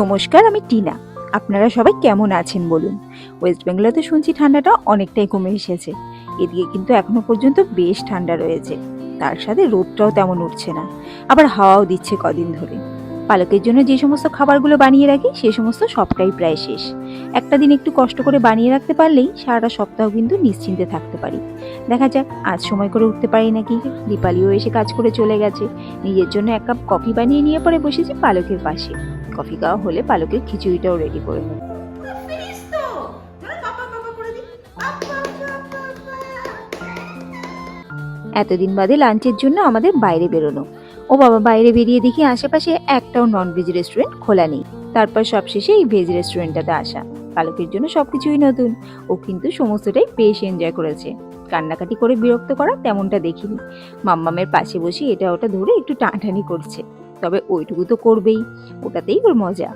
নমস্কার, আমি টিনা। আপনারা সবাই কেমন আছেন বলুন। ওয়েস্ট বেঙ্গলে তো শুনছি ঠান্ডাটা অনেকটাই কমে এসেছে। এদিকে কিন্তু এখনো পর্যন্ত বেশ ঠান্ডা রয়েছে। তার সাথে রোদটাও তেমন উঠছে না, আবার হাওয়াও দিচ্ছে কদিন ধরে। পালকের জন্য যে সমস্ত খাবারগুলো বানিয়ে রাখি সে সমস্ত সবটাই প্রায় শেষ। একটা দিন একটু কষ্ট করে বানিয়ে রাখতে পারলেই সারাটা সপ্তাহ কিন্তু নিশ্চিন্তে থাকতে পারি। দেখা যাক আজ সময় করে উঠতে পারি নাকি। দীপালিও এসে কাজ করে চলে গেছে। নিজের জন্য এক কাপ কফি বানিয়ে নিয়ে পরে বসেছি পালকের পাশে। কফি খাওয়া হলে পালকের খিচুড়িটাও রেডি করে নেব। এতদিন বাদে লাঞ্চের জন্য আমাদের বাইরে বেরোনো। ও বাবা, বাইরে বেরিয়ে দেখি আশেপাশে একটাও ননভেজ রেস্টুরেন্ট খোলা নেই। তারপর সবশেষে এই ভেজ রেস্টুরেন্টটাতে আসা। পালকের জন্য সবকিছুই নতুন। ও কিন্তু সমস্তটাই বেশ এনজয় করেছে। কান্নাকাটি করে বিরক্ত করা তেমনটা দেখিনি। মাম্মামের পাশে বসে এটা ওটা ধরে একটু টানাটানি করছে। তবে ওইটুকু তো করবেই, ওটাতেই ওর মজা।